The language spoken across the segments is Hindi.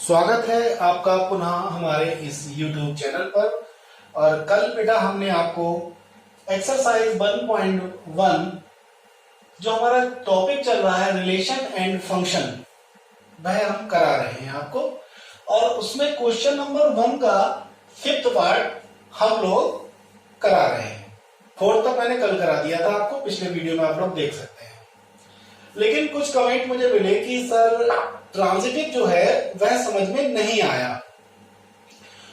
स्वागत है आपका पुनः हमारे इस YouTube चैनल पर। और कल बेटा हमने आपको एक्सरसाइज 1.1 जो हमारा टॉपिक चल रहा है रिलेशन एंड फंक्शन, वह हम करा रहे हैं आपको। और उसमें क्वेश्चन नंबर 1 का 5th पार्ट हम लोग करा रहे हैं। 4th तक मैंने कल करा दिया था आपको, पिछले वीडियो में आप लोग देख सकते हैं। लेकिन कुछ कमेंट मुझे मिले कि सर ट्रांजिटिव जो है वह समझ में नहीं आया,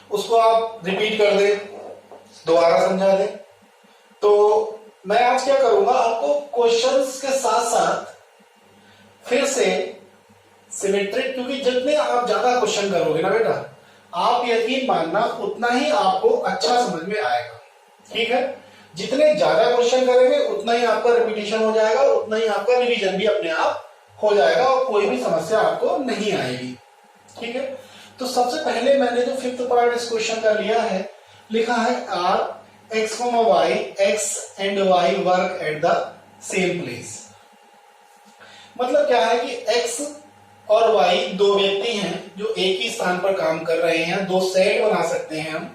उसको आप रिपीट कर दें, दोबारा समझा दें। तो मैं आज क्या करूंगा, आपको क्वेश्चंस के साथ साथ फिर से सिमेट्रिक, क्योंकि जितने आप ज्यादा क्वेश्चन करोगे ना बेटा, आप यकीन मानना उतना ही आपको अच्छा समझ में आएगा। ठीक है, जितने ज्यादा क्वेश्चन करेंगे उतना ही आपका रिपीटिशन हो जाएगा, उतना ही आपका रिवीजन भी अपने आप हो जाएगा और कोई भी समस्या आपको नहीं आएगी। ठीक है, तो सबसे पहले मैंने जो 5th पार्ट इस क्वेश्चन का लिया है, लिखा है R x y, x and y work at the same place. मतलब क्या है कि एक्स और वाई दो व्यक्ति हैं जो एक ही स्थान पर काम कर रहे हैं। दो सेट बना सकते हैं हम,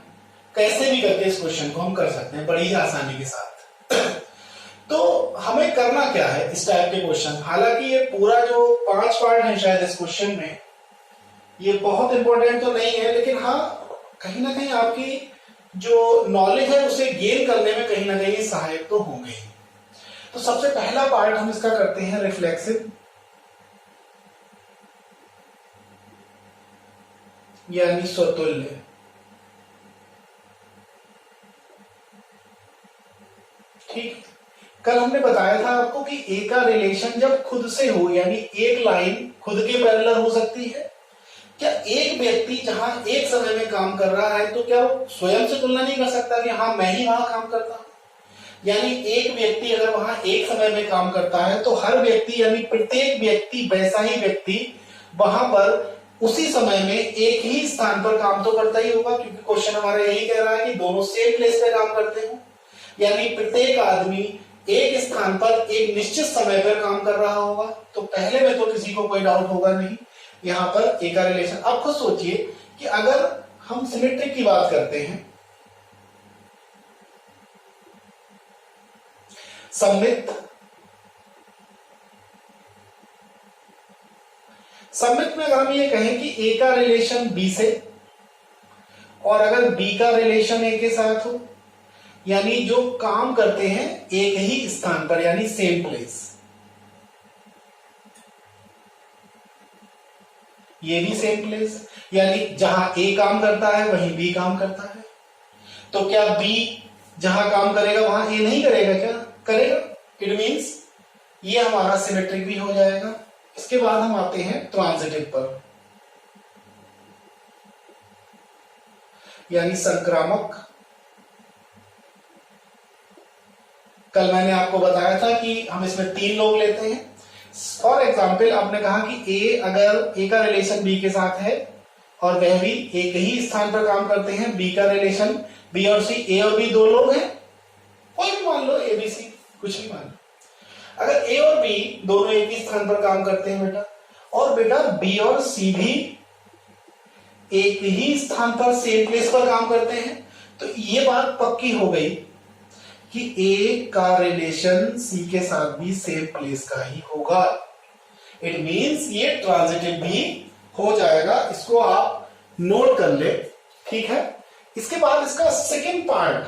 कैसे भी करके इस क्वेश्चन को हम कर सकते हैं बड़ी ही आसानी के साथ। तो हमें करना क्या है इस टाइप के क्वेश्चन, हालांकि ये पूरा जो 5 पार्ट है शायद इस क्वेश्चन में, ये बहुत इंपॉर्टेंट तो नहीं है, लेकिन हाँ कहीं ना कहीं आपकी जो नॉलेज है उसे गेन करने में कहीं ना कहीं सहायक तो होंगे। तो सबसे पहला पार्ट हम इसका करते हैं रिफ्लेक्सिव, यानी स्वतुल्य। ठीक, कल हमने बताया था आपको कि ए का रिलेशन जब खुद से हो, यानी एक लाइन खुद के पैरेलल हो सकती है। क्या एक व्यक्ति जहां एक समय में काम कर रहा है तो क्या वो स्वयं से तुलना नहीं कर सकता कि हाँ मैं ही वहां काम करता हूं? यानी एक व्यक्ति अगर वहां एक समय में काम करता है तो हर व्यक्ति यानी प्रत्येक व्यक्ति वैसा ही व्यक्ति वहां पर उसी समय में एक ही स्थान पर काम तो करता ही होगा, क्योंकि क्वेश्चन हमारा यही कह रहा है कि दोनों सेम प्लेस पे काम करते हो। यानी प्रत्येक आदमी एक स्थान पर एक निश्चित समय पर काम कर रहा होगा। तो पहले में तो किसी को कोई डाउट होगा नहीं, यहां पर ए का रिलेशन। अब खुद सोचिए कि अगर हम सिमेट्रिक की बात करते हैं, सममित में अगर हम ये कहें कि ए का रिलेशन बी से और अगर बी का रिलेशन ए के साथ हो, यानी जो काम करते हैं एक ही स्थान पर यानी सेम प्लेस, ये भी सेम प्लेस, यानी जहां ए काम करता है वहीं बी काम करता है। तो क्या बी जहां काम करेगा वहां ए नहीं करेगा? क्या करेगा? इट मींस ये हमारा सिमेट्रिक भी हो जाएगा। इसके बाद हम आते हैं ट्रांजिटिव पर, यानी संक्रामक। कल मैंने आपको बताया था कि हम इसमें 3 लोग लेते हैं। फॉर एग्जाम्पल आपने कहा कि ए, अगर ए का रिलेशन बी के साथ है और वह भी एक ही स्थान पर काम करते हैं, बी का रिलेशन बी और सी, ए और बी 2 लोग हैं, कोई भी मान लो, ए बी सी कुछ भी मान लो। अगर ए और बी दोनों एक ही स्थान पर काम करते हैं बेटा, और बेटा बी और सी भी एक ही स्थान पर सेम प्लेस पर काम करते हैं, तो ये बात पक्की हो गई कि ए का रिलेशन सी के साथ भी सेम प्लेस का ही होगा। इट मींस ये ट्रांजिटिव भी हो जाएगा। इसको आप नोट कर ले। ठीक है, इसके बाद इसका सेकंड पार्ट,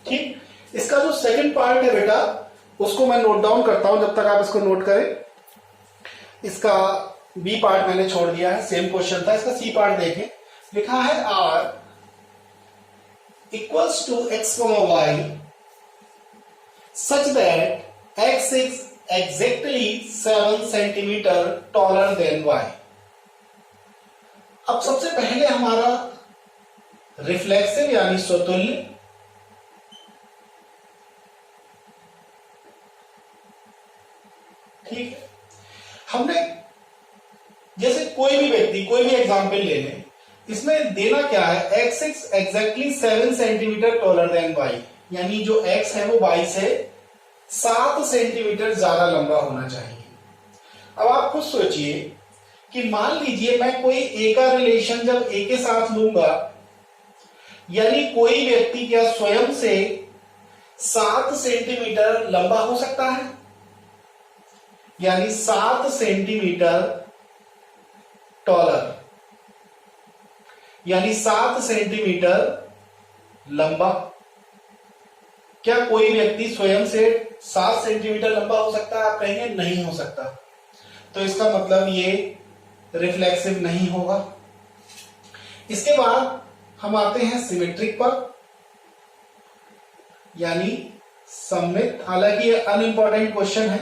ठीक, इसका जो सेकंड पार्ट है बेटा उसको मैं नोट डाउन करता हूं जब तक आप इसको नोट करें। इसका बी पार्ट मैंने छोड़ दिया है, सेम क्वेश्चन था। इसका सी पार्ट देखें, लिखा है R equals to x y such that x is exactly 7 centimetre taller than y। अब सबसे पहले हमारा रिफ्लेक्सिव यानी स्वतुल्य, ठीक है। हमने जैसे कोई भी व्यक्ति कोई भी एग्जाम्पल ले लें, इसमें देना क्या है, x is exactly 7 centimetre taller than y, यानी जो x है वो y से 7 सेंटीमीटर ज्यादा लंबा होना चाहिए। अब आप खुद सोचिए कि मान लीजिए मैं कोई ए का रिलेशन जब ए के साथ लूंगा, यानी कोई व्यक्ति क्या स्वयं से 7 सेंटीमीटर लंबा हो सकता है, यानी 7 सेंटीमीटर टॉलर, यानी 7 सेंटीमीटर लंबा। क्या कोई व्यक्ति स्वयं से 7 सेंटीमीटर लंबा हो सकता है? आप कहेंगे नहीं हो सकता, तो इसका मतलब ये रिफ्लेक्सिव नहीं होगा। इसके बाद हम आते हैं सिमेट्रिक पर, यानी सममित। हालांकि ये अनइंपॉर्टेंट क्वेश्चन है,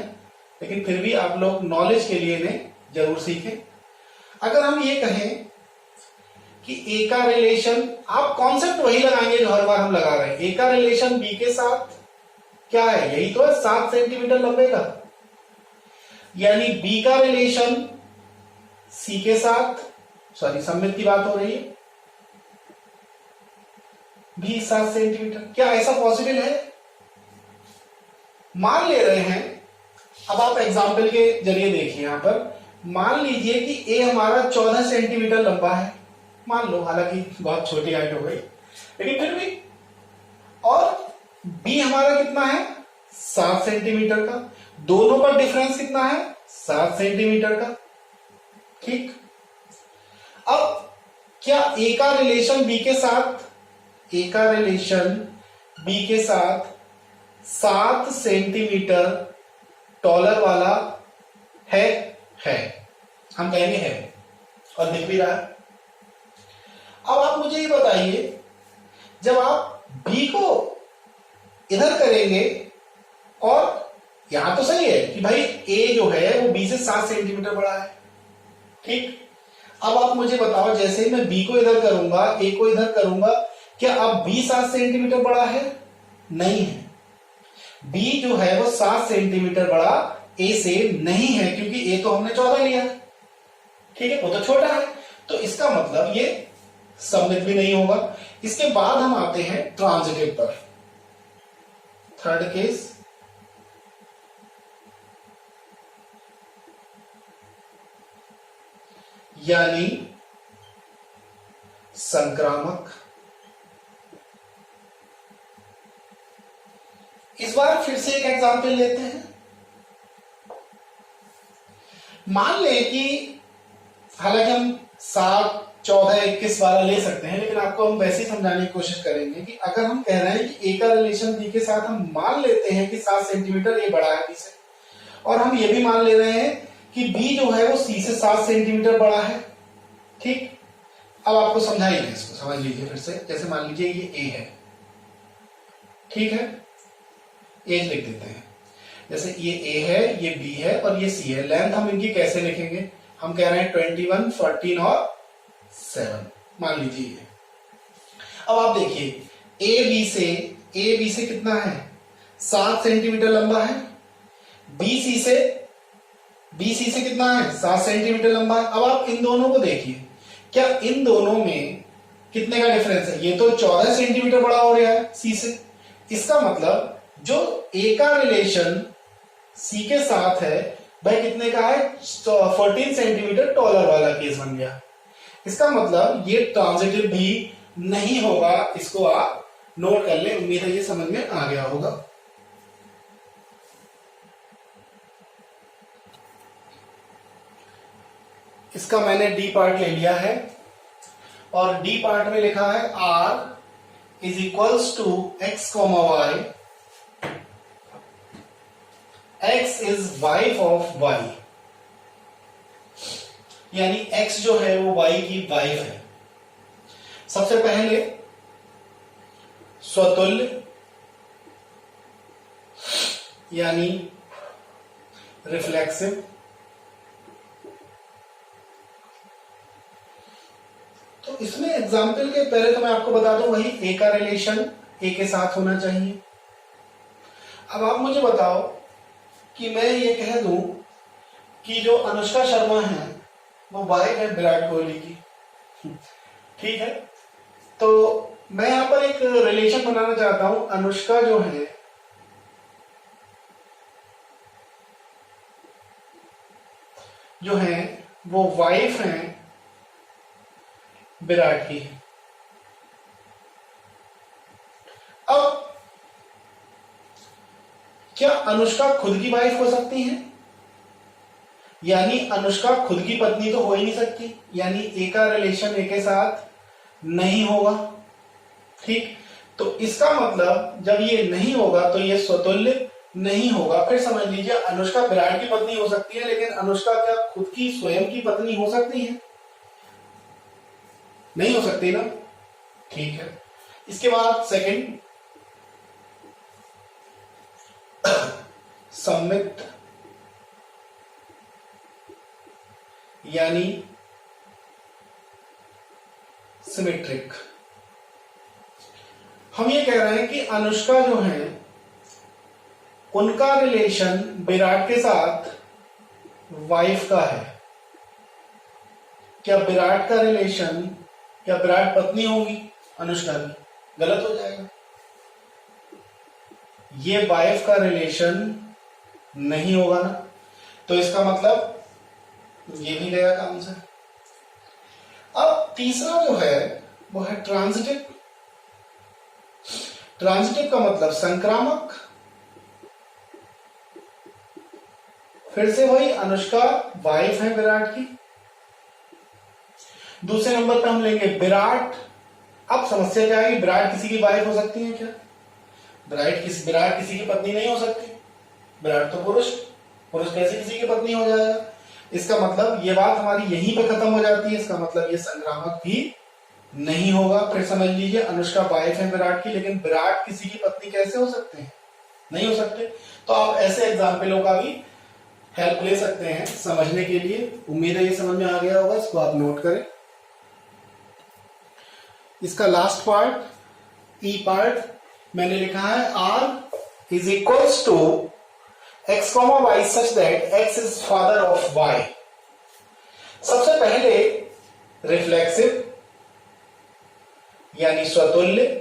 लेकिन फिर भी आप लोग नॉलेज के लिए इन्हें जरूर सीखें। अगर हम ये कहें कि ए का रिलेशन, आप कॉन्सेप्ट वही लगाएंगे जो हर बार हम लगा रहे हैं। ए का रिलेशन बी के साथ क्या है? यही तो है, 7 सेंटीमीटर लंबे का। यानी बी का रिलेशन सी के साथ, सॉरी सममित की बात हो रही है, भी 7 सेंटीमीटर। क्या ऐसा पॉसिबल है? मान ले रहे हैं, अब आप एग्जाम्पल के जरिए देखिए। यहां पर मान लीजिए कि ए हमारा 14 सेंटीमीटर लंबा है, मान लो, हालांकि बहुत छोटी हाइट हो गई, लेकिन फिर भी। और बी हमारा कितना है? 7 सेंटीमीटर का। दोनों का डिफरेंस कितना है? 7 सेंटीमीटर का। ठीक। अब क्या ए का रिलेशन बी के साथ, ए का रिलेशन बी के साथ 7 सेंटीमीटर टॉलर वाला है? है, हम कहेंगे है, और दिख भी रहा है। अब आप मुझे ये बताइए, जब आप बी को इधर करेंगे, और यहां तो सही है कि भाई ए जो है वो बी से 7 सेंटीमीटर बड़ा है, ठीक। अब आप मुझे बताओ, जैसे ही मैं बी को इधर करूंगा, ए को इधर करूंगा, क्या अब बी 7 सेंटीमीटर बड़ा है? नहीं है। बी जो है वो 7 सेंटीमीटर बड़ा ए से नहीं है, क्योंकि ए तो हमने 14 लिया है, ठीक है, वो तो छोटा है। तो इसका मतलब ये सममित भी नहीं होगा। इसके बाद हम आते हैं ट्रांजिटिव पर, थर्ड केस। यानी संक्रामक। इस बार फिर से एक एग्जाम्पल लेते हैं। मान लें कि, हालांकि हम 7, 14, 21, 12 ले सकते हैं, लेकिन आपको हम वैसे ही समझाने की कोशिश करेंगे कि अगर हम कह रहे हैं कि ए का रिलेशन बी के साथ, हम मान लेते हैं कि 7 सेंटीमीटर ए बड़ा है बी से, और हम ये भी मान ले रहे हैं कि बी जो है वो सी से 7 सेंटीमीटर बड़ा है, ठीक। अब आपको समझाइए, इसको समझ लीजिए फिर से। जैसे मान लीजिए ये ए है, ठीक है, एज लिख देते हैं। जैसे ये ए है, ये बी है और ये सी है। लेंथ हम इनकी कैसे लिखेंगे? हम कह रहे हैं 21, 14 और 7, मान लीजिए ये। अब आप देखिए, ए बी से कितना है? 7 सेंटीमीटर लंबा है। बी सी से कितना है? 7 सेंटीमीटर लंबा है। अब आप इन दोनों को देखिए, क्या इन दोनों में कितने का डिफरेंस है? ये तो 14 सेंटीमीटर बड़ा हो रहा है सी से। इसका मतलब जो ए का रिलेशन सी के साथ है वह कितने का है? 14 सेंटीमीटर टॉलर वाला केस बन गया। इसका मतलब ये ट्रांजिटिव भी नहीं होगा। इसको आप नोट कर लें। उम्मीद है ये समझ में आ गया होगा। इसका मैंने डी पार्ट ले लिया है, और डी पार्ट में लिखा है r is equals to x comma y, x is wife of y, यानी x जो है वो y की वाइफ है। सबसे पहले स्वतुल्य यानी रिफ्लेक्सिव। तो इसमें एग्जाम्पल के पहले तो मैं आपको बता दूं, वही ए का रिलेशन ए के साथ होना चाहिए। अब आप मुझे बताओ कि मैं ये कह दूं कि जो अनुष्का शर्मा है वो वाइफ है विराट कोहली की, ठीक है। तो मैं यहां पर एक रिलेशन बनाना चाहता हूं। अनुष्का जो है वो वाइफ हैं विराट की। अब क्या अनुष्का खुद की वाइफ हो सकती है? यानी अनुष्का खुद की पत्नी तो हो ही नहीं सकती, यानी ए का रिलेशन ए के साथ नहीं होगा। ठीक, तो इसका मतलब जब ये नहीं होगा तो ये स्वतुल्य नहीं होगा। फिर समझ लीजिए, अनुष्का विराट की पत्नी हो सकती है, लेकिन अनुष्का क्या खुद की स्वयं की पत्नी हो सकती है? नहीं हो सकती ना। ठीक है, इसके बाद सेकंड, सम्मित यानी सिमेट्रिक। हम ये कह रहे हैं कि अनुष्का जो है उनका रिलेशन विराट के साथ वाइफ का है। क्या विराट का रिलेशन, क्या विराट पत्नी होगी अनुष्का की? गलत हो जाएगा। ये वाइफ का रिलेशन नहीं होगा ना, तो इसका मतलब ये भी गया काम से। अब तीसरा जो है वो है ट्रांजिटिव। ट्रांजिटिव का मतलब संक्रामक। फिर से वही, अनुष्का वाइफ है विराट की। दूसरे नंबर पे हम लेंगे विराट। अब समस्या क्या है, विराट किसी की वाइफ हो सकती है क्या? विराट किसी की पत्नी नहीं हो सकती। विराट तो पुरुष कैसे किसी की पत्नी हो जाएगा? इसका मतलब ये बात हमारी यहीं पे खत्म हो जाती है। इसका मतलब ये संक्रामक भी नहीं होगा। फिर समझ लीजिए, अनुष्का वाइफ है विराट की, लेकिन विराट किसी की पत्नी कैसे हो सकते हैं? नहीं हो सकते। तो आप ऐसे एग्जाम्पलों का भी हेल्प ले सकते हैं समझने के लिए। उम्मीद है ये समझ में आ गया होगा, इसको आप नोट करें। इसका लास्ट पार्ट, ई पार्ट, मैंने लिखा है R is equals to x, y such that x is father of y। सबसे पहले रिफ्लेक्सिव यानी स्वतुल्य,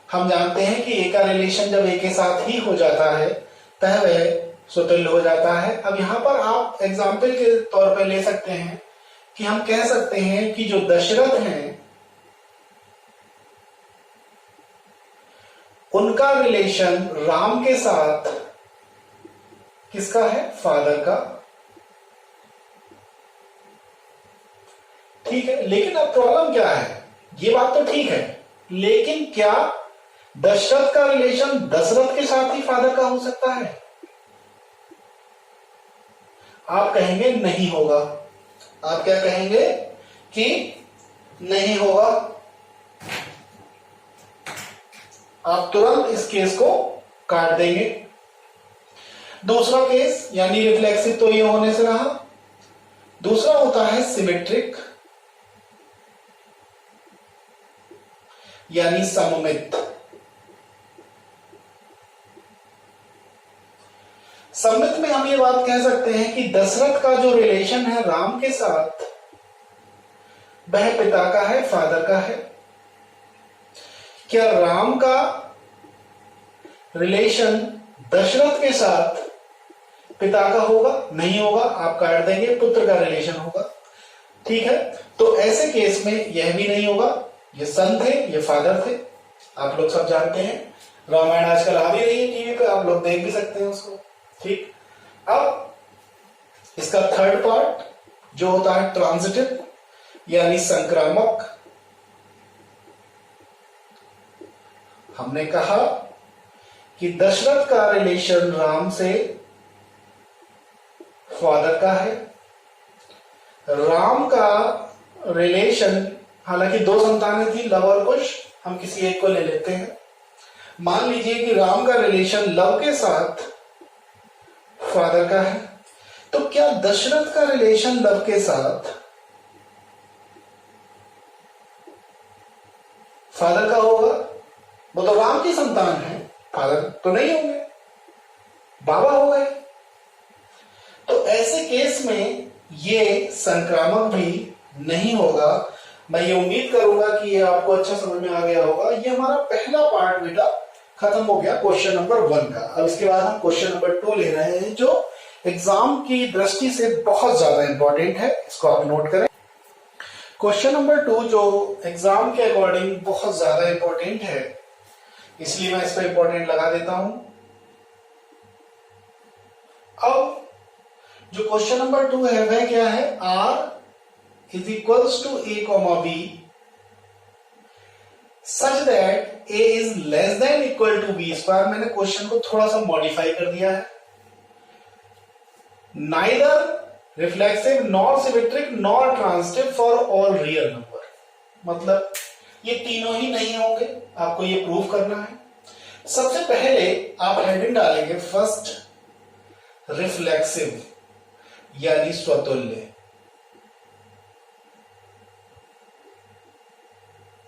हम जानते हैं कि ए का रिलेशन जब ए के साथ ही हो जाता है तब वह स्वतुल्य हो जाता है। अब यहां पर आप एग्जाम्पल के तौर पर ले सकते हैं कि हम कह सकते हैं कि जो दशरथ हैं उनका रिलेशन राम के साथ किसका है? फादर का। ठीक है, लेकिन अब प्रॉब्लम क्या है? ये बात तो ठीक है, लेकिन क्या दशरथ का रिलेशन दशरथ के साथ ही फादर का हो सकता है? आप कहेंगे नहीं होगा। आप क्या कहेंगे? कि नहीं होगा। आप तुरंत इस केस को काट देंगे। दूसरा केस यानी रिफ्लेक्सिव तो ये होने से रहा। दूसरा होता है सिमेट्रिक यानी सममित। सममित में हम ये बात कह सकते हैं कि दशरथ का जो रिलेशन है राम के साथ वह पिता का है, फादर का है। क्या राम का रिलेशन दशरथ के साथ पिता का होगा? नहीं होगा, आप काट देंगे, पुत्र का रिलेशन होगा। ठीक है, तो ऐसे केस में यह भी नहीं होगा। ये सन थे, ये फादर थे, आप लोग सब जानते हैं। रामायण आजकल आ भी रही है टीवी पे, आप लोग देख भी सकते हैं उसको। ठीक, अब इसका थर्ड पार्ट जो होता है ट्रांजिटिव यानी संक्रामक। हमने कहा कि दशरथ का रिलेशन राम से फादर का है। राम का रिलेशन, हालांकि दो संतानें थी, लव और कुश, हम किसी एक को ले लेते हैं। मान लीजिए कि राम का रिलेशन लव के साथ फादर का है, तो क्या दशरथ का रिलेशन लव के साथ फादर का होगा? वो तो राम की संतान है, फादर तो नहीं होंगे, बाबा हो गए। तो ऐसे केस में ये संक्रामक भी नहीं होगा। मैं ये उम्मीद करूंगा कि ये आपको अच्छा समझ में आ गया होगा। ये हमारा पहला पार्ट बेटा खत्म हो गया क्वेश्चन नंबर 1 का। अब इसके बाद हम क्वेश्चन नंबर 2 ले रहे हैं, जो एग्जाम की दृष्टि से बहुत ज्यादा इंपॉर्टेंट है। इसको आप नोट करें। क्वेश्चन नंबर 2 जो एग्जाम के अकॉर्डिंग बहुत ज्यादा इंपॉर्टेंट है, इसलिए मैं इस पर इंपॉर्टेंट लगा देता हूं। अब जो क्वेश्चन नंबर 2 है वह क्या है, r is equals to a comma b such that a is less than equal to b square. मैंने क्वेश्चन को थोड़ा सा मॉडिफाई कर दिया है। Neither reflexive nor symmetric nor transitive for all real number, मतलब ये तीनों ही नहीं होंगे, आपको ये प्रूव करना है। सबसे पहले आप हेडिंग डालेंगे फर्स्ट रिफ्लेक्सिव यानी स्वतुल्य।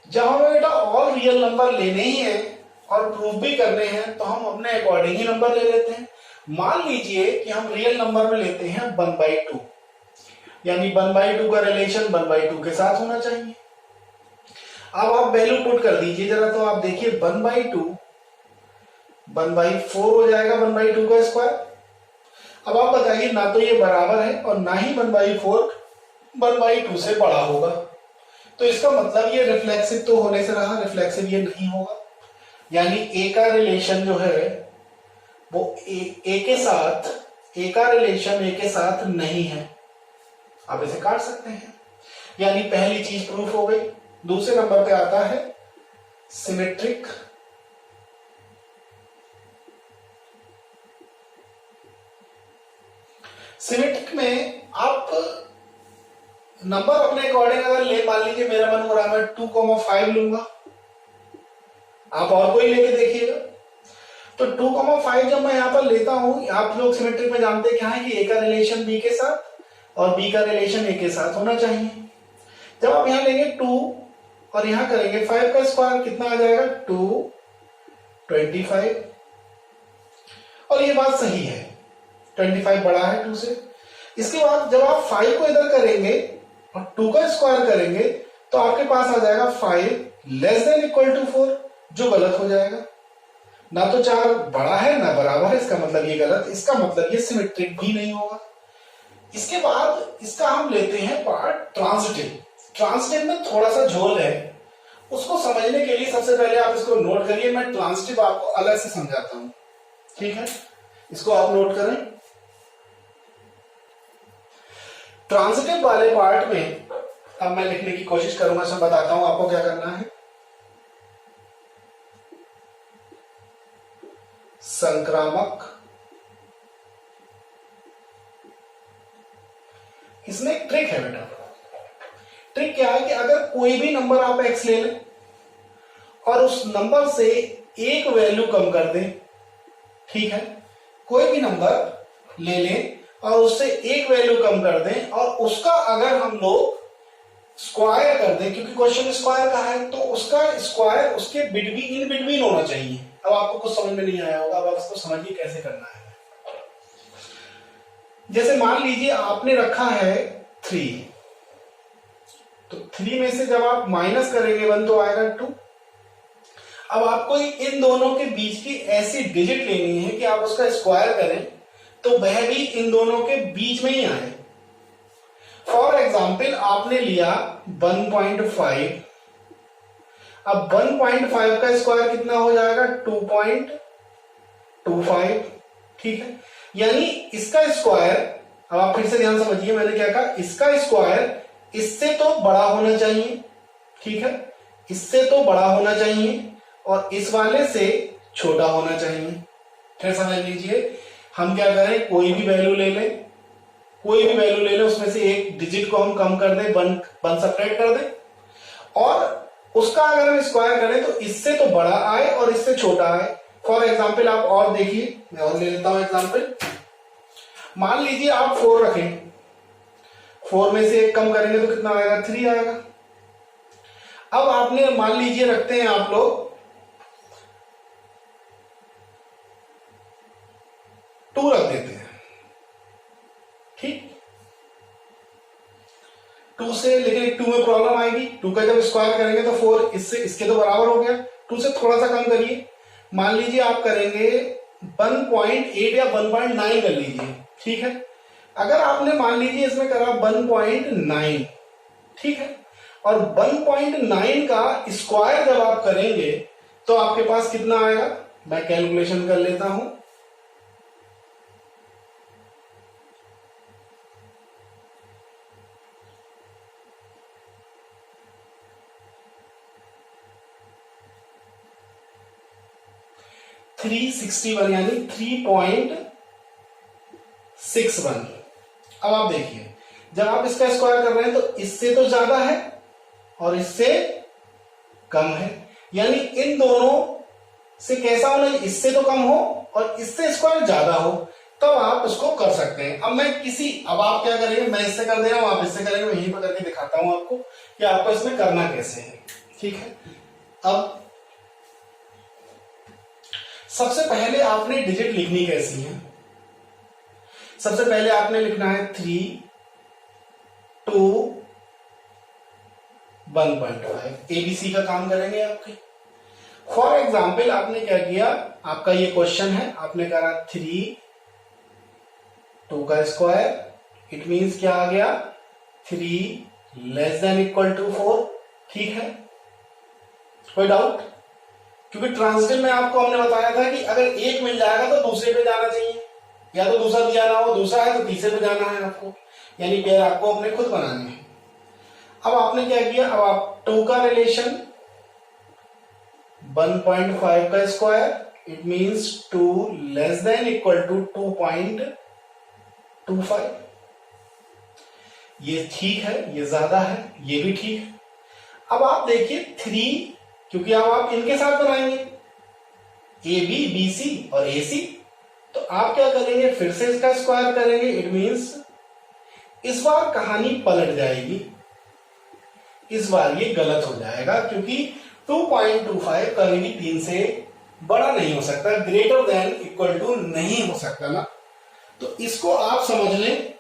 जब हमें बेटा ऑल रियल नंबर लेने ही है और प्रूव भी करने हैं तो हम अपने अकॉर्डिंग ही नंबर ले लेते हैं। मान लीजिए कि हम रियल नंबर में लेते हैं 1/2, यानी 1/2 का रिलेशन 1/2 के साथ होना चाहिए। अब आप वैल्यू पुट कर दीजिए जरा, तो आप देखिए 1/2 1/4 हो जाएगा 1/2 का स्क्वायर। अब आप बताइए, ना तो ये बराबर है और ना ही 1/4 1/2 से बड़ा होगा, तो इसका मतलब ये रिफ्लेक्सिव तो होने से रहा, रिफ्लेक्सिव ये नहीं होगा। यानी ए का रिलेशन जो है वो ए के साथ, ए का रिलेशन ए के साथ नहीं है। आप इसे काट सकते हैं, यानी पहली चीज प्रूफ हो गई। दूसरे नंबर पे आता है सिमेट्रिक। सिमेट्रिक में आप नंबर अपने अकॉर्डिंग अगर ले, मान लीजिए मेरा मन हो रहा है मैं 2,5 लूंगा, आप और कोई लेके देखिएगा। तो 2,5 जब मैं यहां पर लेता हूं, आप लोग सिमेट्रिक में जानते क्या है कि ए का रिलेशन बी के साथ और बी का रिलेशन ए के साथ होना चाहिए। जब आप यहां लेंगे 2 और यहां करेंगे 5 का स्क्वायर, कितना आ जाएगा 225। और ये बात सही है, 25 बड़ा है 2 से। इसके बाद जब आप 5 को इधर करेंगे और 2 का स्क्वायर करेंगे तो आपके पास आ जाएगा 5 लेस देन इक्वल टू 4, जो गलत हो जाएगा। ना तो 4 बड़ा है ना बराबर है, इसका मतलब ये गलत, इसका मतलब ये सिमेट्रिक भी नहीं होगा। इसके बाद इसका हम लेते हैं पार्ट ट्रांजिटिव। ट्रांजिटिव में थोड़ा सा झोल है, उसको समझने के लिए सबसे पहले आप इसको नोट करिए। मैं ट्रांजिटिव आपको अलग से समझाता हूं, ठीक है? इसको आप नोट करें। ट्रांजिटिव वाले पार्ट में अब मैं लिखने की कोशिश करूंगा, सब बताता हूं आपको क्या करना है। संक्रामक, इसमें एक ट्रिक है बेटा। ट्रिक क्या है कि अगर कोई भी नंबर आप x ले लें और उस नंबर से एक वैल्यू कम कर दें, ठीक है? कोई भी नंबर ले लें और उससे एक वैल्यू कम कर दें और उसका अगर हम लोग स्क्वायर कर दें, क्योंकि क्वेश्चन स्क्वायर का है, तो उसका स्क्वायर उसके इन बिटवीन होना चाहिए। अब आपको कुछ समझ में नहीं आया होगा, अब आप इसको समझिए कैसे करना है। जैसे मान लीजिए आपने रखा है 3, तो 3 में से जब आप माइनस करेंगे 1 तो आएगा 2। अब आपको इन दोनों के बीच की ऐसी डिजिट लेनी है कि आप उसका स्क्वायर करें तो वह भी इन दोनों के बीच में ही आए। फॉर एग्जाम्पल आपने लिया 1.5, अब 1.5 का स्क्वायर कितना हो जाएगा 2.25, ठीक है? यानी इसका स्क्वायर, अब आप फिर से ध्यान समझिए मैंने क्या कहा, इसका स्क्वायर इससे तो बड़ा होना चाहिए, ठीक है? इससे तो बड़ा होना चाहिए और इस वाले से छोटा होना चाहिए। फिर समझ लीजिए, हम क्या करें, कोई भी वैल्यू ले लें, कोई भी वैल्यू ले लें, उसमें से एक डिजिट को हम कम कर दें, 1 सेपरेट कर दें और उसका अगर हम स्क्वायर करें तो इससे तो बड़ा आए और इससे छोटा आए। फॉर एग्जाम्पल आप और देखिए, मैं और ले लेता हूं एग्जाम्पल। मान लीजिए आप 4 रखें, 4 में से एक कम करेंगे तो कितना आएगा 3 आएगा। अब आपने मान लीजिए रखते हैं आप लोग 2 रख देते हैं, ठीक? 2 से, लेकिन 2 में प्रॉब्लम आएगी। 2 का जब स्क्वायर करेंगे तो 4 इससे इसके तो बराबर हो गया, 2 से थोड़ा सा कम करिए, मान लीजिए आप करेंगे 1.8 या 1.9 कर लीजिए, ठीक है। अगर आपने मान लीजिए इसमें करा 1.9, ठीक है, और 1.9 का स्क्वायर जब आप करेंगे तो आपके पास कितना आएगा, मैं कैलकुलेशन कर लेता हूं। $361 यानी 3.61। अब आप देखिए जब आप इसका स्क्वायर कर रहे हैं तो इससे तो ज्यादा है और इससे कम है, यानी इन दोनों से कैसा होना, इससे तो कम हो और इससे स्क्वायर ज्यादा हो, तब आप उसको कर सकते हैं। अब अब आप क्या करेंगे, मैं इससे कर दे रहा हूं, आप इससे करेंगे, मैं यहीं पर करके दिखाता हूं आपको कि आपको इसमें करना कैसे है, ठीक है। अब सबसे पहले आपने डिजिट लिखनी कैसी है, सबसे पहले आपने लिखना है 3, 2, 1.5। एबीसी का काम करेंगे आपके। फॉर एग्जाम्पल आपने क्या किया, आपका ये क्वेश्चन है, आपने करा 3, 2 का स्क्वायर, इट मींस क्या आ गया 3 लेस देन इक्वल टू 4, ठीक है। कोई डाउट, क्योंकि ट्रांजिटिव में आपको हमने बताया था कि अगर एक मिल जाएगा तो दूसरे पे जाना चाहिए, या तो दूसरा दिया ना हो, दूसरा है तो तीसरे पे जाना है आपको, यानी पेयर आपको अपने खुद बनाने हैं। अब आपने क्या किया, अब आप 2 का रिलेशन 1.5 का square, it means 2 less than equal to 2.25। ये ठीक है, ये ज्यादा है, ये भी ठीक है। अब आप देखिए 3, क्योंकि अब आप इनके साथ बनाएंगे ए बी, बी सी और ए सी, तो आप क्या करेंगे, फिर से इसका स्क्वायर करेंगे, इट मींस इस बार कहानी पलट जाएगी, इस बार ये गलत हो जाएगा, क्योंकि 2.25 कभी भी 3 से बड़ा नहीं हो सकता, ग्रेटर देन इक्वल टू नहीं हो सकता ना। तो इसको आप समझ लें,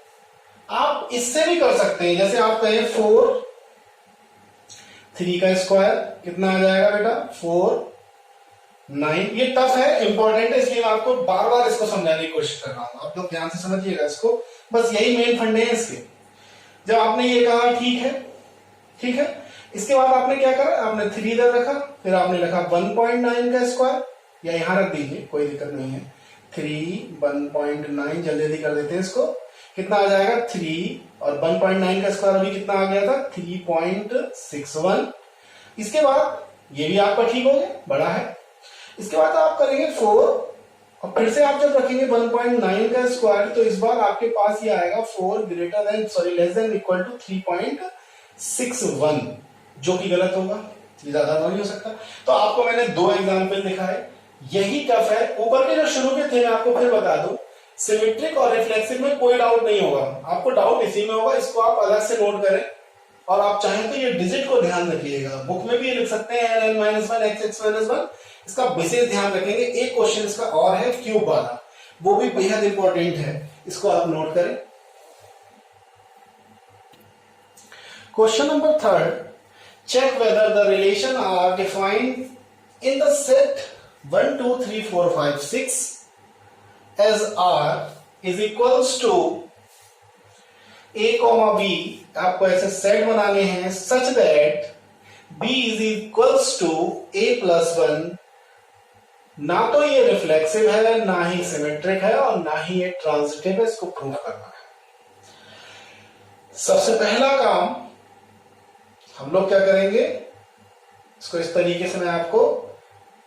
आप इससे भी कर सकते हैं, जैसे आप कहें 4, 3 का स्क्वायर कितना आ जाएगा बेटा 4, 9। ये टफ है, इंपॉर्टेंट है, इसलिए मैं आपको बार बार इसको समझाने की कोशिश कर रहा हूं, आप लोग ध्यान से समझिएगा इसको, बस यही मेन फंडे हैं इसके। जब आपने ये कहा ठीक है, ठीक है, इसके बाद आपने क्या करा, आपने 3 इधर रखा, फिर आपने लिखा 1.9 का स्क्वायर, या यहां रख दीजिए, कोई दिक्कत नहीं है। 3, 1.9, जल्दी जल्दी कर देते हैं इसको, कितना आ जाएगा 3, और 1.9 का स्क्वायर अभी कितना आ गया था 3.61। इसके बाद ये भी आपका ठीक हो गया, बड़ा है। इसके बाद आप करेंगे 4, और फिर से आप जब रखेंगे 1.9 का स्क्वायर, तो इस बार आपके पास ये आएगा 4 लेस देन इक्वल टू 3.61, जो कि गलत होगा, ये ज्यादा नहीं हो सकता। तो आपको मैंने 2 एग्जाम्पल दिखाए, यही टफ है। ऊपर के जो शुरू के थे मैं आपको फिर बता दूं, सिमेट्रिक और रिफ्लेक्सिव में कोई डाउट नहीं होगा, आपको डाउट इसी में होगा, इसको आप अलग से नोट करें। और आप चाहें तो ये डिजिट को ध्यान रखिएगा, बुक में भी ये लिख सकते हैं n-1 x(x-1), इसका विशेष ध्यान रखेंगे। एक क्वेश्चन इसका और है क्यूब वाला, वो भी बेहद इंपॉर्टेंट है, इसको आप नोट करें। Question number 3, check whether the relation are defined in the set 1 2 3 4 5 6 as R is equals to A, B। आपको ऐसे सेट बनाने हैं such that B is equals to A plus 1। ना तो ये रिफ्लेक्सिव है, ना ही सिमेट्रिक है, और ना ही ये ट्रांजिटिव है, इसको प्रूव करना है। सबसे पहला काम हम लोग क्या करेंगे, इसको इस तरीके से मैं आपको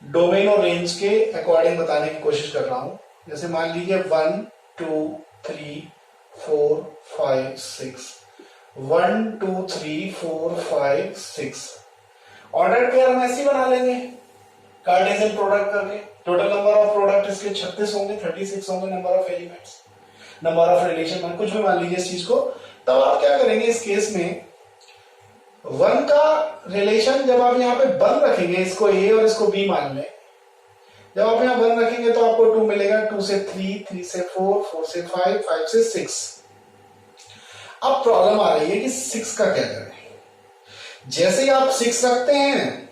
डोमेन और रेंज के अकॉर्डिंग बताने की कोशिश कर रहा हूं। जैसे मान लीजिए 1 2 3 4 5 6, 1 2 3 4 5 6, ऑर्डर पेयर हम ऐसे बना लेंगे कार्टेशियन प्रोडक्ट करके। टोटल नंबर ऑफ प्रोडक्ट इसके 36 होंगे, 36 होंगे number of elements, number of relation, कुछ भी मान लीजिए इस चीज को। तब आप क्या करेंगे इस केस में, 1 का रिलेशन जब आप यहाँ पे 1 रखेंगे, इसको A और इसको B मान लें, जब आप यहाँ 1 रखेंगे तो आपको 2 मिलेगा, 2 से 3, 3 से 4, 4 से 5, 5 से 6। अब प्रॉब्लम आ रही है कि 6 का क्या करें। जैसे ही आप 6 रखते हैं,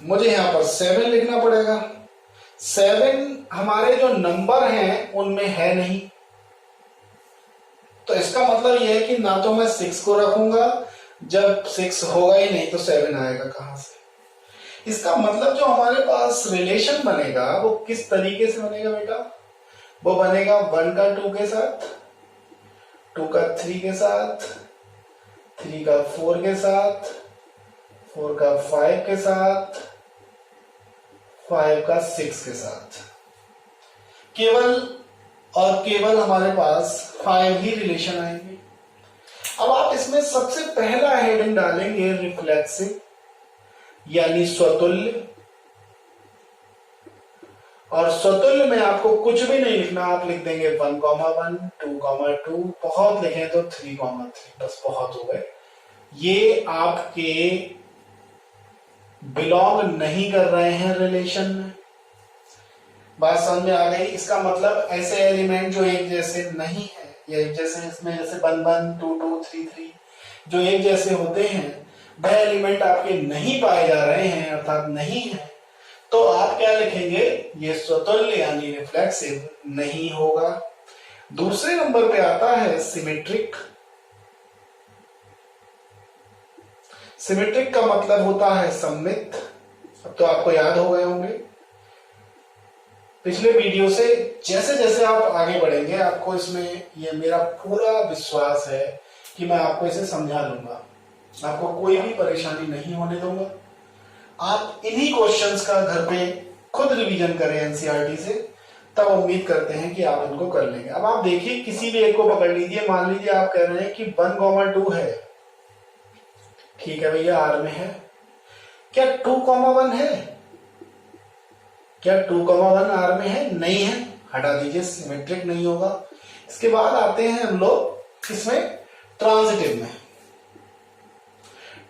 मुझे यहाँ पर 7 लिखना पड़ेगा। 7 हमारे जो नंबर हैं उनमें है नहीं, तो इसका मतलब यह है कि ना तो मैं 6 को रखूंगा, जब 6 होगा ही नहीं तो 7 आएगा कहां से। इसका मतलब जो हमारे पास रिलेशन बनेगा वो किस तरीके से बनेगा बेटा, वो बनेगा 1 का 2 के साथ, 2 का 3 के साथ, 3 का 4 के साथ, 4 का 5 के साथ, 5 का 6 के साथ। केवल और केवल हमारे पास 5 ही रिलेशन आएंगे। अब आप इसमें सबसे पहला हेडिंग डालेंगे रिफ्लेक्सिव यानी स्वतुल्य, और स्वतुल्य में आपको कुछ भी नहीं लिखना, आप लिख देंगे 1,1, 2,2, बहुत लिखें तो 3,3, बस बहुत हो गए। ये आपके बिलोंग नहीं कर रहे हैं रिलेशन में। बात समझ में आ गई? इसका मतलब ऐसे एलिमेंट जो एक जैसे नहीं है, या एक जैसे इसमें जैसे 1, 1, 2, 2, 3, 3 जो एक जैसे होते हैं, वह एलिमेंट आपके नहीं पाए जा रहे हैं, अर्थात नहीं है, तो आप क्या लिखेंगे, ये स्वतुल्य यानी रिफ्लेक्सिव नहीं होगा। दूसरे नंबर पे आता है सिमेट्रिक। सिमेट्रिक का मतलब होता है सममित। अब तो आपको याद हो गए होंगे पिछले वीडियो से। जैसे जैसे आप आगे बढ़ेंगे आपको इसमें, ये मेरा पूरा विश्वास है कि मैं आपको इसे समझा लूंगा, आपको कोई भी परेशानी नहीं होने दूंगा। आप इन्हीं क्वेश्चंस का घर पे खुद रिवीजन करें एनसीईआरटी से, तब उम्मीद करते हैं कि आप इनको कर लेंगे। अब आप देखिए, किसी भी एक को पकड़ लीजिए, मान लीजिए आप कह रहे हैं कि 1,2 है, ठीक है भैया, आर में है। क्या 2,1 है? क्या 2,1 आर में है? नहीं है, हटा दीजिए, सिमेट्रिक नहीं होगा। इसके बाद आते हैं हम लोग इसमें ट्रांजिटिव में।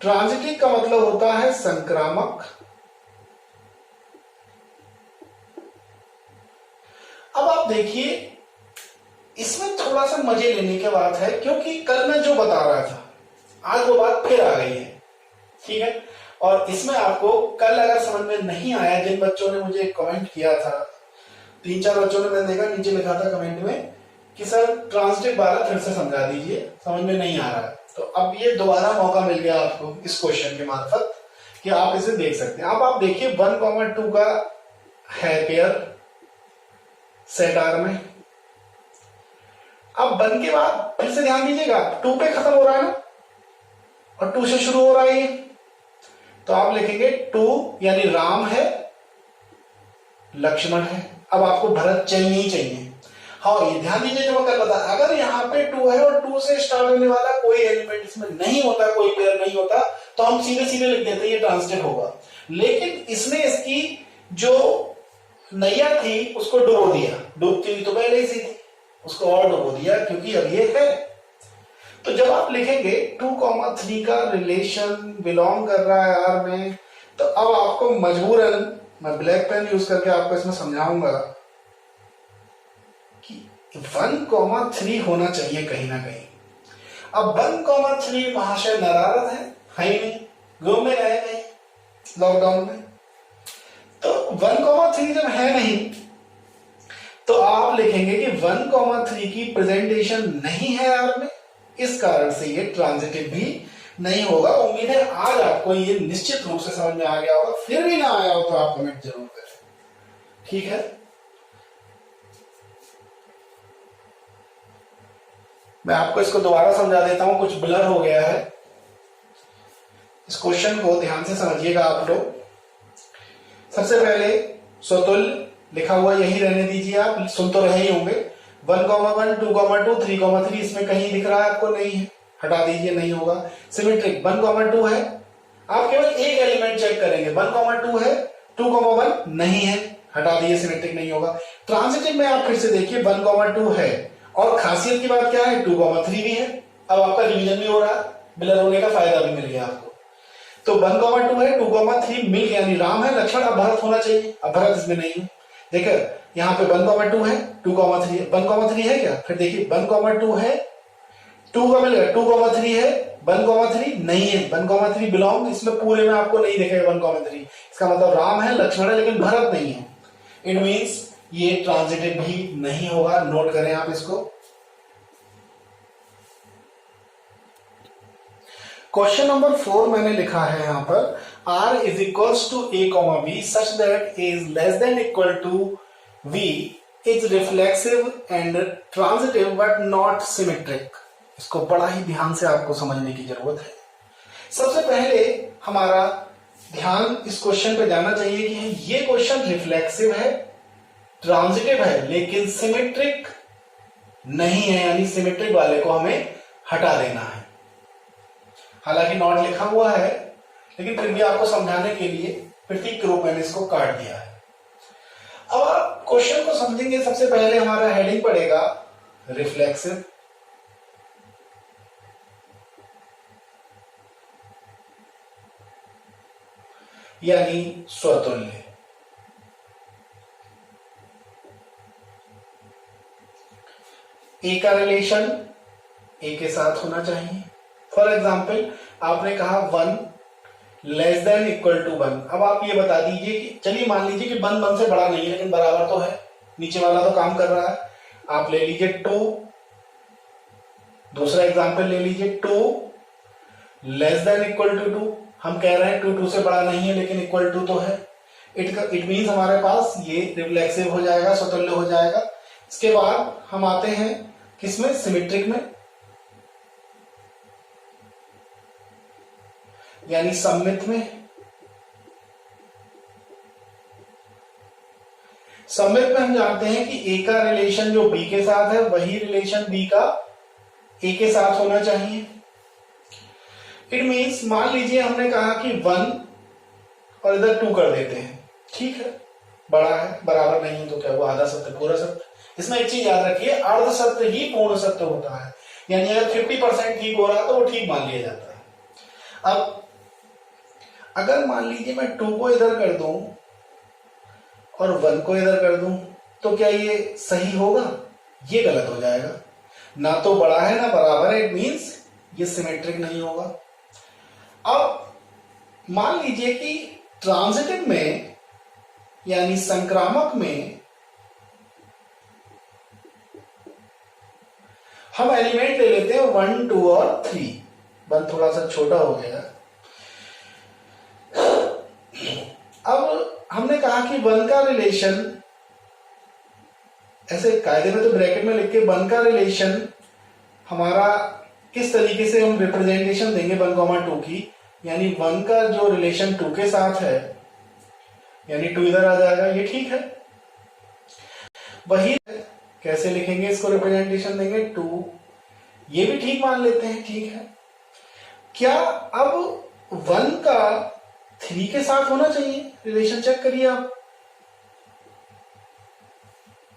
ट्रांजिटिव का मतलब होता है संक्रामक। अब आप देखिए, इसमें थोड़ा सा मजे लेने की बात है, क्योंकि कल मैं जो बता रहा था आज वो बात फिर आ गई है, ठीक है। और इसमें आपको कल अगर समझ में नहीं आया, जिन बच्चों ने मुझे कमेंट किया था, 3-4 बच्चों ने, मैंने देखा नीचे लिखा था कमेंट में कि सर ट्रांजिटिव वाला फिर से समझा दीजिए, समझ में नहीं आ रहा है। तो अब ये दोबारा मौका मिल गया आपको इस क्वेश्चन के मार्फत कि आप इसे देख सकते हैं। अब आप देखिए 1,2 का है पेयर सेट आर में। अब 1 के बाद फिर से ध्यान दीजिएगा, 2 पे खत्म हो रहा है ना, और 2 से शुरू हो रहा है ये, तो आप लिखेंगे 2 यानी राम है, लक्ष्मण है। अब आपको भरत चाहिए ही चाहिए। हाँ, ये ध्यान दीजिए, जो मैं कल बता, अगर यहाँ पे 2 है और 2 से स्टार्ट होने वाला कोई एलिमेंट इसमें नहीं होता, कोई पेयर नहीं होता, तो हम सीधे सीधे लिख देते ये ट्रांजिटिव होगा। लेकिन इसने इसकी जो नैया थी उसको डुबो दिया, डूबती हुई तो पहले ही सी थी, उसको और डुबो दिया, क्योंकि अब ये है। तो जब आप लिखेंगे 2,3 का रिलेशन बिलोंग कर रहा है आर में, तो अब आपको मजबूरन मैं ब्लैक पेन यूज करके आपको इसमें समझाऊंगा कि 1,3 होना चाहिए कहीं ना कहीं। अब 1,3 महाशय नरारत है ही नहीं, घूमने गए नहीं लॉकडाउन में, तो 1,3 जब है नहीं, तो आप लिखेंगे कि 1,3 की प्रेजेंटेशन नहीं है आर में, इस कारण से ये ट्रांजिटिव भी नहीं होगा। उम्मीद है आज आपको ये निश्चित रूप से समझ में आ गया होगा। फिर भी ना आया हो तो आप कमेंट जरूर करें, ठीक है। मैं आपको इसको दोबारा समझा देता हूं, कुछ ब्लर हो गया है। इस क्वेश्चन को ध्यान से समझिएगा आप लोग। सबसे पहले स्वतुल्य लिखा हुआ यही रहने दीजिए, आप सुन तो रहे ही होंगे। 1,1, 2,2, 3,3 इसमें कहीं दिख रहा है आपको? नहीं है, हटा दीजिए, नहीं होगा। सिमेट्रिक 1,2 है, आप केवल एक एलिमेंट चेक करेंगे, 1,2 है, 2,1 नहीं है, हटा दीजिए, सिमेट्रिक नहीं होगा। ट्रांजिटिव में आप फिर से देखिए 1,2 है, और खासियत की बात क्या है, 2,3 भी है। अब आपका रिवीजन भी हो रहा है, ब्लर होने का फायदा भी मिल गया आपको। तो 1,2 है, 2,3 मिल गया, यानी राम है, लक्ष्मण, अब भरत होना चाहिए, अब भरत इसमें नहीं है। देखिए यहाँ पे 1,2 है, 2,3 है, 1,3 है क्या? फिर देखिए 1,2 है, 2 का मिल गया, 2,3 है, 1,3 नहीं है, 1,3 बिलोंग, इसमें पूरे में आपको नहीं दिखेगा 1,3, इसका मतलब राम है, लक्ष्मण है, लेकिन भरत नहीं है। इट मीन्स ये ट्रांजिटिव भी नहीं होगा। नोट करें आप इसको। क्वेश्चन नंबर 4 मैंने लिखा है यहां पर, r is equals to a comma b such that a is less than equal to v is reflexive and transitive but not symmetric. इसको बड़ा ही ध्यान से आपको समझने की जरूरत है। सबसे पहले हमारा ध्यान इस क्वेश्चन पे जाना चाहिए कि ये क्वेश्चन रिफ्लेक्सिव है, ट्रांजिटिव है, लेकिन सिमेट्रिक नहीं है, यानी सिमेट्रिक वाले को हमें हटा देना है। हालांकि नॉट लिखा हुआ है, लेकिन फिर भी आपको समझाने के लिए प्रतीक के रूप में इसको काट दिया है। अब आप क्वेश्चन को समझेंगे, सबसे पहले हमारा हेडिंग पड़ेगा रिफ्लेक्सिव, यानी स्वतुल्य। ए का रिलेशन ए के साथ होना चाहिए। फॉर एग्जाम्पल आपने कहा 1 लेस देन इक्वल टू 1। अब आप ये बता दीजिए कि चलिए मान लीजिए कि 1 से बड़ा नहीं है, लेकिन बराबर तो है, नीचे वाला तो काम कर रहा है। आप ले लीजिए 2। दूसरा एग्जाम्पल ले लीजिए 2 लेस देन इक्वल टू 2। हम कह रहे हैं 2 से बड़ा नहीं है, लेकिन इक्वल टू तो है। इट मीन्स हमारे पास ये रिफ्लेक्सिव हो जाएगा, स्वतुल्य हो जाएगा। इसके बाद हम आते हैं किसमें, सिमेट्रिक में, यानी सममित में। सममित में हम जानते हैं कि ए का रिलेशन जो बी के साथ है, वही रिलेशन बी का ए के साथ होना चाहिए। इट मीन्स मान लीजिए हमने कहा कि 1 और इधर 2 कर देते हैं, ठीक है, बड़ा है, बराबर नहीं है तो क्या वो आधा सत्य पूरा सत्य। इसमें एक चीज याद रखिए, अर्ध सत्य ही पूर्ण सत्य होता है, यानी अगर 50% ठीक हो रहा है तो वो ठीक मान लिया जाता है। अब अगर मान लीजिए मैं 2 को इधर कर दूं और 1 को इधर कर दूं, तो क्या ये सही होगा? ये गलत हो जाएगा। ना तो बड़ा है ना बराबर है, इट मीन्स ये सिमेट्रिक नहीं होगा। अब मान लीजिए कि ट्रांजिटिव में यानी संक्रामक में हम एलिमेंट ले लेते हैं 1, 2 और 3। 1 थोड़ा सा छोटा हो गया। अब हमने कहा कि 1 का रिलेशन, ऐसे कायदे में तो ब्रैकेट में लिख के 1 का रिलेशन हमारा किस तरीके से हम रिप्रेजेंटेशन देंगे 1, 2 की, यानी 1 का जो रिलेशन 2 के साथ है, यानी 2 इधर आ जाएगा, ये ठीक है। वही कैसे लिखेंगे इसको, रिप्रेजेंटेशन देंगे 2, ये भी ठीक मान लेते हैं, ठीक है। क्या अब 1 का 3 के साथ होना चाहिए रिलेशन? चेक करिए आप।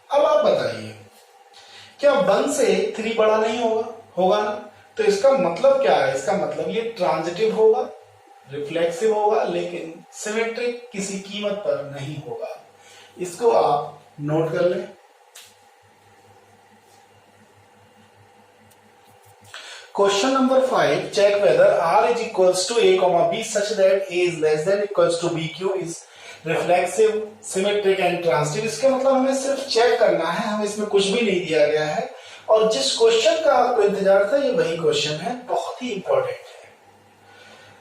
अब आप बताइए, क्या 1 से 3 बड़ा नहीं होगा? होगा ना। तो इसका मतलब क्या है? इसका मतलब ये ट्रांजिटिव होगा, रिफ्लेक्सिव होगा, लेकिन सिमेट्रिक किसी कीमत पर नहीं होगा। इसको आप नोट कर लें। Question number 5, check whether R is equals to A comma B such that A is less than equals to BQ is reflexive, symmetric and transitive। इसका मतलब हमें सिर्फ चेक करना है, हमें इसमें कुछ भी नहीं दिया गया है, और जिस क्वेश्चन का आपको इंतजार था ये वही क्वेश्चन है, बहुत ही इंपॉर्टेंट है।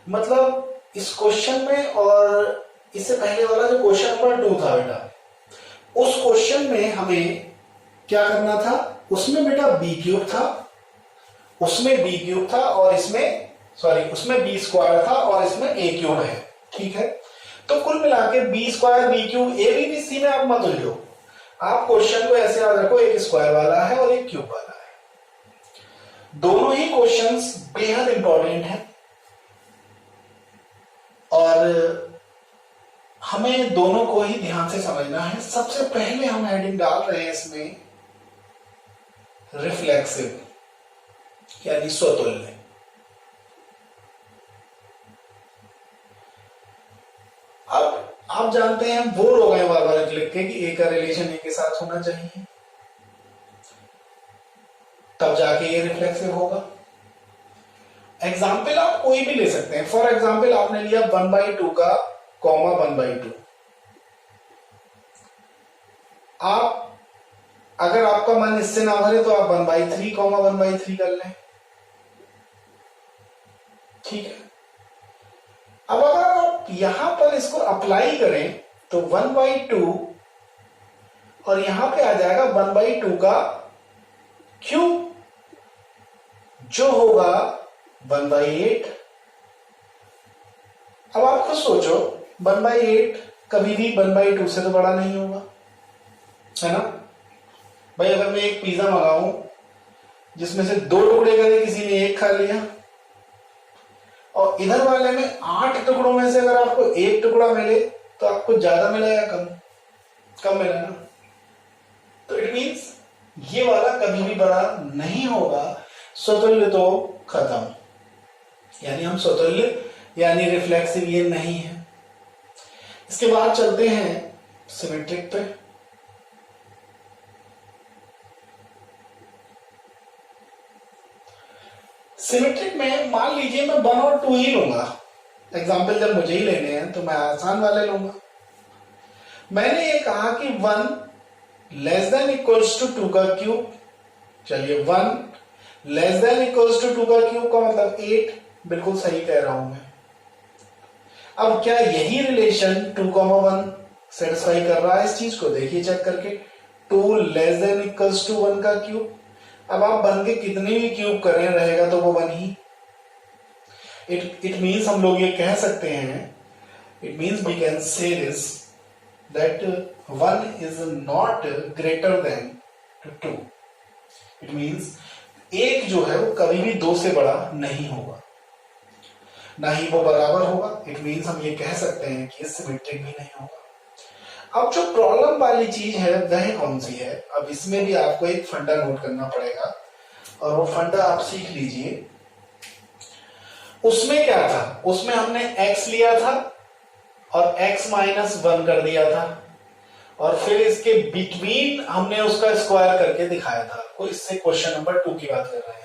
मतलब इस क्वेश्चन में और इससे पहले वाला जो क्वेश्चन नंबर 2 था बेटा, उस क्वेश्चन में हमें क्या करना था? उसमें बेटा बी क्यूब था, उसमें बी क्यूब था, और इसमें उसमें बी स्क्वायर था, और इसमें ए क्यूब है, ठीक है। तो कुल मिला के b square b cube, A B C में आप मत उलझो, आप क्वेश्चन को ऐसे याद रखो, एक स्क्वायर वाला है और एक क्यूब वाला है। दोनों ही क्वेश्चंस बेहद इंपॉर्टेंट हैं और हमें दोनों को ही ध्यान से समझना है। सबसे पहले हम हेडिंग डाल रहे हैं इसमें रिफ्लेक्सिव, यानी स्वतुल्य। अब आप जानते हैं, बोर हो गए बार बार लिख के कि ए का रिलेशन ए के साथ होना चाहिए, तब जाके ये रिफ्लेक्सिव होगा। एग्जाम्पल आप कोई भी ले सकते हैं। फॉर एग्जाम्पल आपने लिया 1/2 का कॉमा 1/2। आप अगर आपका मन इससे ना भरे तो आप 1/3 कॉमा 1/3 कर लें, ठीक है। अब अगर आप यहां पर इसको अप्लाई करें तो 1/2 और यहां पे आ जाएगा 1/2 का क्यूब जो होगा 1/8। अब आप खुद सोचो 1/8 कभी भी 1/2 से तो बड़ा नहीं होगा, है ना भाई। अगर मैं एक पिज्जा मंगाऊं जिसमें से 2 टुकड़े करे, किसी ने 1 खा लिया, और इधर वाले में 8 टुकड़ों में से अगर आपको 1 टुकड़ा मिले तो आपको ज्यादा मिला या कम? कम मिला ना। तो इट मीन्स ये वाला कभी भी बड़ा नहीं होगा, स्वतुल्य तो खत्म, यानी हम स्वतुल्य यानी रिफ्लेक्सिव ये नहीं है। इसके बाद चलते हैं सिमेट्रिक पे। सिमेट्रिक में मान लीजिए मैं 1 और 2 ही लूंगा, एग्जाम्पल जब मुझे ही लेने हैं तो मैं आसान वाले लूंगा। मैंने ये कहा कि 1 लेस देन इक्वल्स टू 2 का क्यूब। चलिए 1 लेस देन इक्वल्स टू 2 का क्यूब का मतलब 8, बिल्कुल सही कह रहा हूं मैं। अब क्या यही रिलेशन 2,1 सेटिस्फाई कर रहा है इस चीज को? देखिए चेक करके, 2 लेस देन इक्वल्स टू 1 का क्यूब। अब आप बन के कितने भी क्यूब करें रहेगा तो वो 1 ही। इट मीन्स हम लोग ये कह सकते हैं, it means we can say this that 1 is not greater than 2। It means 1 जो है वो कभी भी 2 से बड़ा नहीं होगा, ना ही वो बराबर होगा। इट मीन्स हम ये कह सकते हैं कि ये सिमेट्रिक भी नहीं होगा। अब जो प्रॉब्लम वाली चीज है वह कौन सी है? अब इसमें भी आपको एक फंडा नोट करना पड़ेगा, और वो फंडा आप सीख लीजिए। उसमें क्या था? उसमें हमने x लिया था और x -1 कर दिया था, और फिर इसके बिटवीन हमने उसका स्क्वायर करके दिखाया था आपको। इससे क्वेश्चन नंबर 2 की बात कर रहे हैं।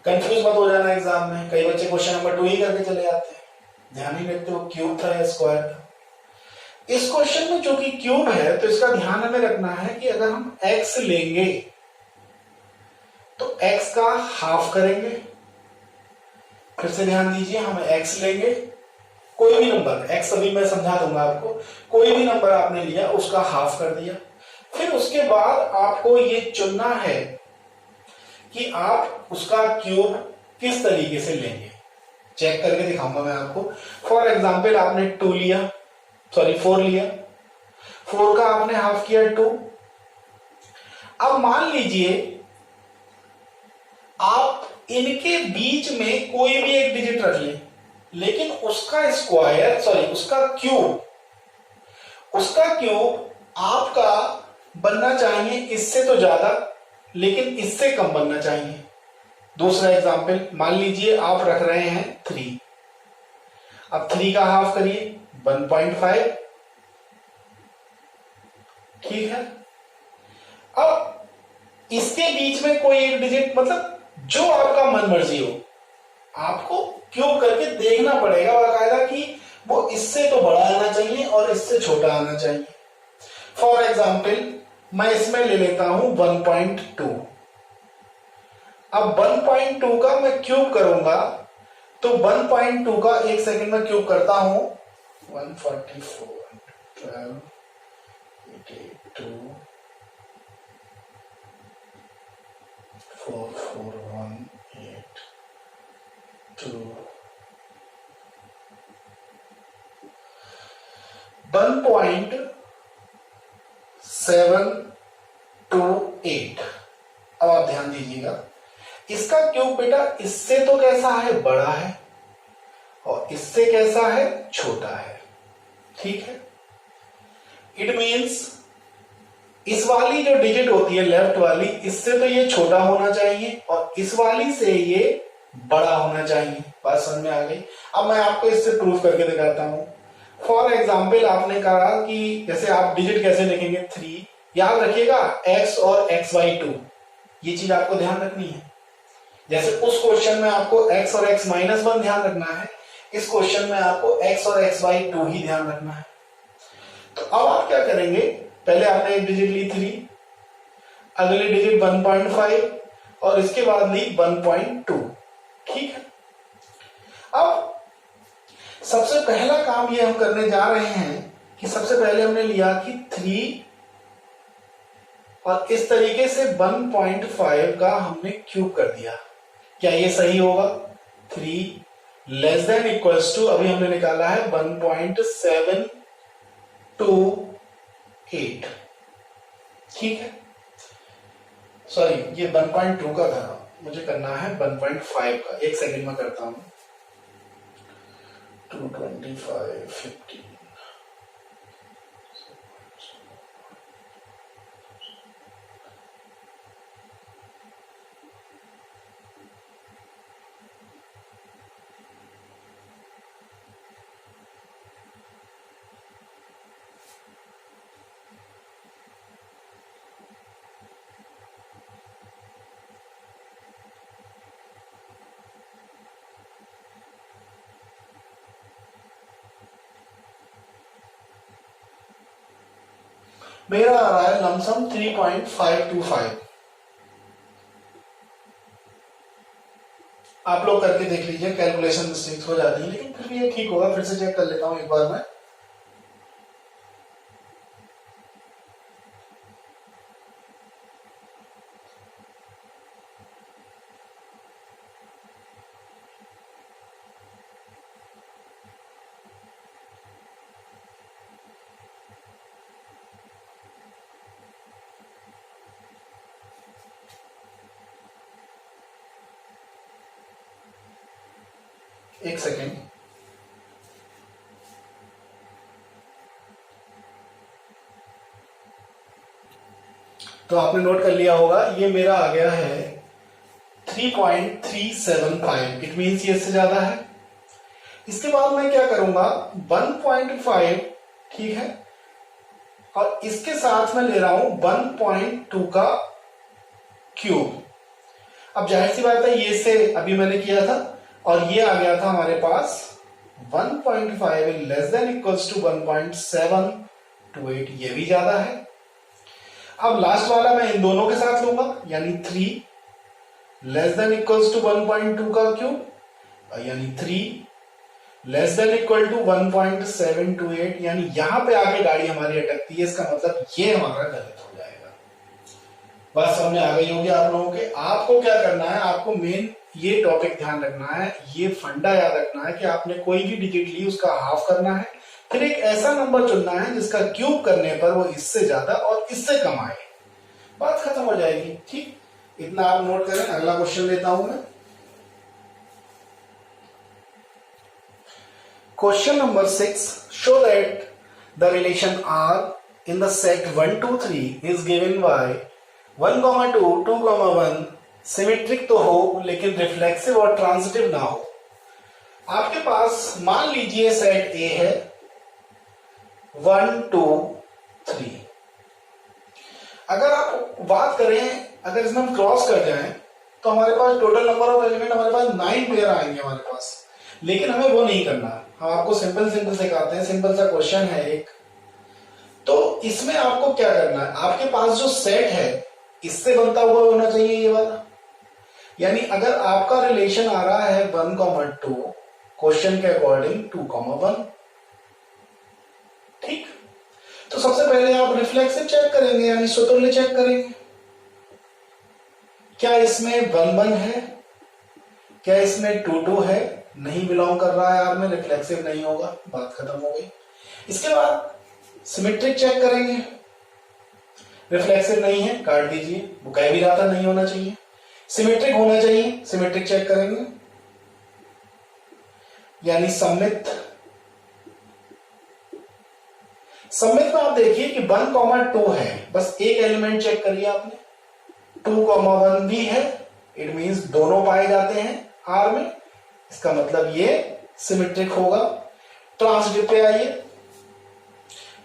कंफ्यूज मत हो जाना एग्जाम में, कई बच्चे क्वेश्चन नंबर 2 ही करके चले जाते हैं, ध्यान ही रखते वो क्यूब था या स्क्वायर था। इस क्वेश्चन में जो कि क्यूब है तो इसका ध्यान हमें रखना है कि अगर हम x लेंगे तो x का हाफ करेंगे। फिर से ध्यान दीजिए, हम x लेंगे, कोई भी नंबर, x अभी मैं समझा दूंगा आपको, कोई भी नंबर आपने लिया उसका हाफ कर दिया। फिर उसके बाद आपको ये चुनना है कि आप उसका क्यूब किस तरीके से लेंगे। चेक करके दिखाऊंगा मैं आपको। फॉर एग्जाम्पल आपने 2 लिया, सॉरी 4 लिया, 4 का आपने हाफ किया 2। अब मान लीजिए आप इनके बीच में कोई भी एक डिजिट रख लें, लेकिन उसका स्क्वायर, सॉरी उसका क्यूब आपका बनना चाहिए इससे तो ज्यादा, लेकिन इससे कम बनना चाहिए। दूसरा एग्जाम्पल, मान लीजिए आप रख रहे हैं 3। अब 3 का हाफ करिए 1.5, ठीक है। अब इसके बीच में कोई एक डिजिट, मतलब जो आपका मन मर्जी हो, आपको क्यूब करके देखना पड़ेगा बाकायदा कि वो इससे तो बड़ा आना चाहिए और इससे छोटा आना चाहिए। फॉर एग्जाम्पल मैं इसमें ले लेता हूं 1.2। अब 1.2 का मैं क्यूब करूंगा तो 1.2 का एक सेकंड में क्यूब करता हूं 144, 12, 82, 4418 1.728। अब आप ध्यान दीजिएगा, इसका क्यूब बेटा इससे तो कैसा है, बड़ा है, और इससे कैसा है, छोटा है, ठीक है। इट मींस इस वाली जो डिजिट होती है लेफ्ट वाली, इससे तो ये छोटा होना चाहिए और इस वाली से ये बड़ा होना चाहिए। बात समझ में आ गई? अब मैं आपको इससे प्रूफ करके दिखाता हूं। फॉर एग्जाम्पल आपने कहा कि जैसे आप डिजिट कैसे लिखेंगे 3, याद रखिएगा x और x/2, ये चीज आपको ध्यान रखनी है। जैसे उस क्वेश्चन में आपको x और x-1 ध्यान रखना है, इस क्वेश्चन में आपको x और x/2 ही ध्यान रखना है। तो अब आप क्या करेंगे, पहले आपने एक डिजिट ली 3, अगली डिजिट 1.5 और इसके बाद ली 1.2। ठीक है, अब सबसे पहला काम ये हम करने जा रहे हैं कि सबसे पहले हमने लिया कि 3 और इस तरीके से 1.5 का हमने क्यूब कर दिया। क्या ये सही होगा? 3 लेस देन इक्वल्स टू, अभी हमने निकाला है 1.728। ठीक है, सॉरी ये 1.2 का था, मुझे करना है 1.5 का। एक सेकंड में करता हूं। 225 15 मेरा आ रहा है लमसम 3.525। आप लोग करके देख लीजिए, कैलकुलेशन मिस्टेक्स हो जाती है, लेकिन फिर भी ये ठीक होगा। फिर से चेक कर लेता हूं एक बार मैं। एक सेकेंड। तो आपने नोट कर लिया होगा, ये मेरा आ गया है 3.375। इट मीन्स ये इससे ज्यादा है। इसके बाद मैं क्या करूंगा, 1.5, ठीक है, और इसके साथ मैं ले रहा हूं 1.2 का क्यूब। अब जाहिर सी बात है, ये से अभी मैंने किया था और ये आ गया था हमारे पास 1.5 लेस देन इक्वल्स टू 1.728, ये भी ज्यादा है। अब लास्ट वाला मैं इन दोनों के साथ लूंगा, यानी 3 लेस देन इक्वल्स टू 1.2 का क्यूब, यानी 3 लेस देन इक्वल टू 1.728, यानी यहां पे आके गाड़ी हमारी अटकती है। इसका मतलब ये हमारा गलत हो जाएगा। बात समझ आ गई होगी आप लोगों के। आपको क्या करना है, आपको मेन ये टॉपिक ध्यान रखना है, ये फंडा याद रखना है कि आपने कोई भी डिजिट ली उसका हाफ करना है, फिर एक ऐसा नंबर चुनना है जिसका क्यूब करने पर वो इससे ज्यादा और इससे कम आए। बात खत्म हो जाएगी। ठीक, इतना आप नोट करें। अगला क्वेश्चन लेता हूं मैं। Question number 6, show that the relation R in the set 1 2 3 is given by 1, 2, 2, 1 symmetric तो हो लेकिन रिफ्लेक्सिव और ट्रांजिटिव ना हो। आपके पास मान लीजिए सेट A है 1 2 3। अगर आप बात करें, अगर इसमें हम क्रॉस कर जाएं तो हमारे पास टोटल नंबर ऑफ एलिमेंट हमारे पास 9 पेयर आएंगे हमारे पास, लेकिन हमें वो नहीं करना। हम आपको सिंपल सिखाते हैं। सिंपल सा क्वेश्चन है एक। तो इसमें आपको क्या करना है, आपके पास जो सेट है इससे बनता हुआ होना चाहिए ये वाला। यानी अगर आपका रिलेशन आ रहा है 1, 2, क्वेश्चन के अकॉर्डिंग 2, 1, ठीक, तो सबसे पहले आप रिफ्लेक्सिव चेक करेंगे, यानी स्वतुल्य चेक करेंगे। क्या इसमें 1, 1 है, क्या इसमें 2, 2 है? नहीं बिलोंग कर रहा है, आप में रिफ्लेक्सिव नहीं होगा। बात खत्म हो गई। इसके बाद सिमेट्रिक चेक करेंगे, रिफ्लेक्सिव नहीं है, काट दीजिए, वो कह भी रहा था नहीं होना चाहिए। सिमेट्रिक होना चाहिए, सिमेट्रिक चेक करेंगे, यानी सममित। सममित में आप देखिए कि 1, 2 है, बस एक एलिमेंट चेक करिए आपने। 2, 1 भी है, इट मींस दोनों पाए जाते हैं आर में। इसका मतलब ये सिमेट्रिक होगा। ट्रांजिटिव पे आइए।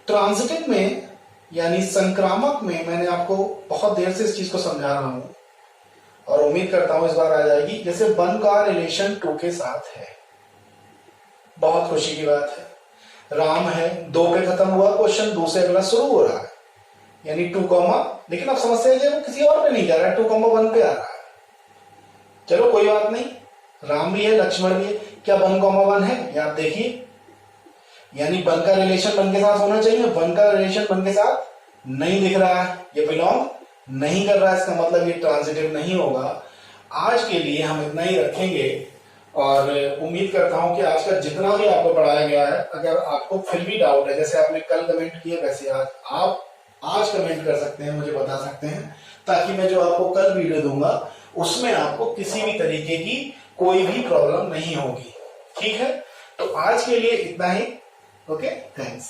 ट्रांजिटिव में यानी संक्रामक में मैंने आपको बहुत देर से इस चीज को समझा रहा हूं और उम्मीद करता हूं इस बार आ जाएगी। जैसे 1 का रिलेशन 2 के साथ है, बहुत खुशी की बात है। राम है, 2 पे खत्म हुआ क्वेश्चन, 2 से अगला शुरू हो रहा है, यानी 2 कॉमा, लेकिन अब समस्या है वो किसी और पे नहीं जा रहा है, 2,1 पे आ रहा है। चलो कोई बात नहीं, राम भी है, लक्ष्मण भी है, क्या 1,1 है? ये आप देखिए, यानी 1 का रिलेशन 1 के साथ होना चाहिए, 1 का रिलेशन 1 के साथ नहीं दिख रहा है, ये बिलोंग नहीं कर रहा है, इसका मतलब ये ट्रांजिटिव नहीं होगा। आज के लिए हम इतना ही रखेंगे और उम्मीद करता हूं कि आज का जितना भी आपको पढ़ाया गया है, अगर आपको फिर भी डाउट है, जैसे आपने कल कमेंट किए वैसे आप आज कमेंट कर सकते हैं, मुझे बता सकते हैं, ताकि मैं जो आपको कल वीडियो दूंगा उसमें आपको किसी भी तरीके की कोई भी प्रॉब्लम नहीं होगी। ठीक है, तो आज के लिए इतना ही। Okay, thanks.